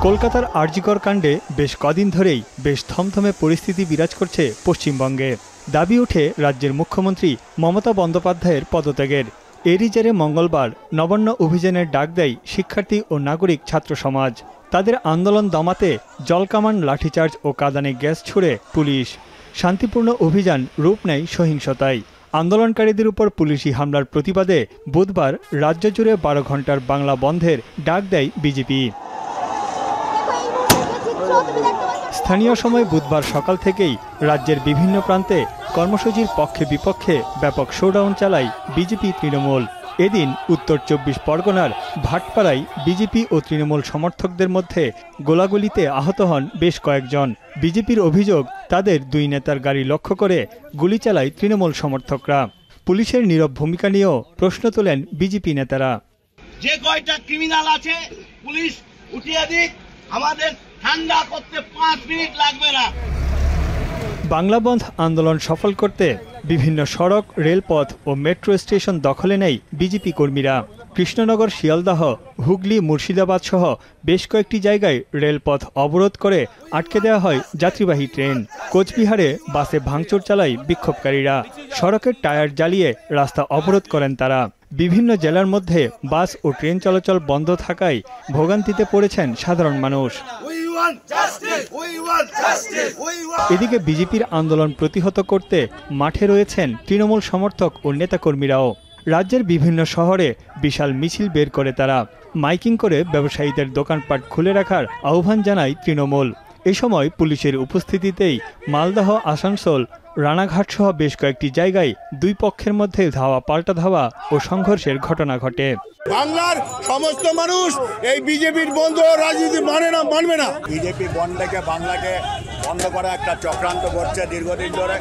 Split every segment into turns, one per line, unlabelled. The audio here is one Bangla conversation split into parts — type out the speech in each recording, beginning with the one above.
কলকাতার আরজিকর কাণ্ডে বেশ কদিন ধরেই বেশ থমথমে পরিস্থিতি বিরাজ করছে পশ্চিমবঙ্গে। দাবি ওঠে রাজ্যের মুখ্যমন্ত্রী মমতা বন্দ্যোপাধ্যায়ের পদত্যাগের। এরই জেরে মঙ্গলবার নবান্ন অভিযানের ডাক দেয় শিক্ষার্থী ও নাগরিক ছাত্র সমাজ। তাদের আন্দোলন দমাতে জলকামান, লাঠিচার্জ ও কাঁদানে গ্যাস ছুড়ে পুলিশ। শান্তিপূর্ণ অভিযান রূপ নেয় সহিংসতায়। আন্দোলনকারীদের উপর পুলিশি হামলার প্রতিবাদে বুধবার রাজ্য জুড়ে 12 ঘন্টার বাংলা বন্ধের ডাক দেয় বিজেপি। স্থানীয় সময় বুধবার সকাল থেকেই রাজ্যের বিভিন্ন প্রান্তে কর্মসূচির পক্ষে বিপক্ষে ব্যাপক শোডাউন চালায় বিজেপি তৃণমূল। এদিন উত্তর 24 পরগনার ভাটপাড়ায় বিজেপি ও তৃণমূল সমর্থকদের মধ্যে গোলাগুলিতে আহত হন বেশ কয়েকজন। বিজেপির অভিযোগ, তাদের দুই নেতার গাড়ি লক্ষ্য করে গুলি চালায় তৃণমূল সমর্থকরা। পুলিশের নীরব ভূমিকা নিয়েও প্রশ্ন তোলেন বিজেপি নেতারা।
যে কয়টা ক্রিমিনাল আছে পুলিশ উঠিয়ে দিক, আমাদের ঠান্ডা করতে 5 মিনিট লাগবে না।
বাংলা বন্ধ আন্দোলন সফল করতে বিভিন্ন সড়ক, রেলপথ ও মেট্রো স্টেশন দখলে নেয় বিজেপি কর্মীরা। কৃষ্ণনগর, শিয়ালদাহ, হুগলি, মুর্শিদাবাদ সহ বেশ কয়েকটি জায়গায় রেলপথ অবরোধ করে আটকে দেওয়া হয় যাত্রীবাহী ট্রেন। কোচবিহারে বাসে ভাঙচুর চালায় বিক্ষোভকারীরা। সড়কের টায়ার জ্বালিয়ে রাস্তা অবরোধ করেন তারা। বিভিন্ন জেলার মধ্যে বাস ও ট্রেন চলাচল বন্ধ থাকায় ভোগান্তিতে পড়েছেন সাধারণ মানুষ। এদিকে বিজেপির আন্দোলন প্রতিহত করতে মাঠে রয়েছেন তৃণমূল সমর্থক ও নেতাকর্মীরাও। রাজ্যের বিভিন্ন শহরে বিশাল মিছিল বের করে তারা। মাইকিং করে ব্যবসায়ীদের দোকানপাট খুলে রাখার আহ্বান জানায় তৃণমূল। এই সময় পুলিশের উপস্থিতিতেই মালদহ, আসানসোল, রানাঘাট সহ বেশ কয়েকটি জায়গায় দুই পক্ষের মধ্যে ধাওয়া পাল্টা ধাওয়া ও সংঘর্ষের ঘটনা ঘটে।
বাংলার সমস্ত মানুষ এই বিজেপির বন্ধ রাজনীতি মানবে না। বিজেপি বন্ধকে বাংলাকে বন্ধ করা একটা চক্রান্ত করছে দীর্ঘদিন ধরে।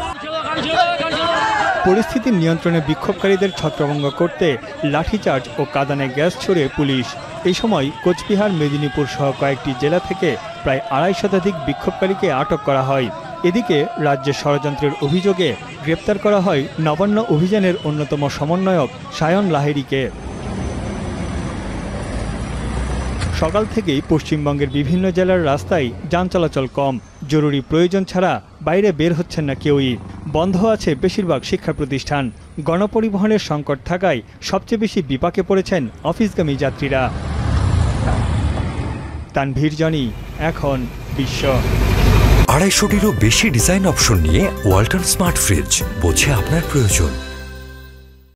পরিস্থিতি নিয়ন্ত্রণে বিক্ষোভকারীদের ছত্রভঙ্গ করতে লাঠিচার্জ ও কাঁদানে গ্যাস ছুড়ে পুলিশ। এই সময় কোচবিহার, মেদিনীপুর সহ কয়েকটি জেলা থেকে প্রায় 250 শতাধিক বিক্ষোভকারীকে আটক করা হয়। এদিকে রাজ্যে ষড়যন্ত্রের অভিযোগে গ্রেপ্তার করা হয় নবান্ন অভিযানের অন্যতম সমন্বয়ক সায়ন লাহিড়ীকে। সকাল থেকেই পশ্চিমবঙ্গের বিভিন্ন জেলার রাস্তায় যান চলাচল কম। জরুরি প্রয়োজন ছাড়া বাইরে বের হচ্ছেন না কেউই। বন্ধ আছে বেশিরভাগ শিক্ষা প্রতিষ্ঠান। গণপরিবহনের সংকট থাকায় সবচেয়ে বেশি বিপাকে পড়েছেন অফিসগামী যাত্রীরা। তানভীর জনি, এখন বিশ্ব।
250টিরও বেশি ডিজাইন অপশন নিয়ে ওয়ালটন স্মার্ট ফ্রিজ, বোঝে আপনার প্রয়োজন।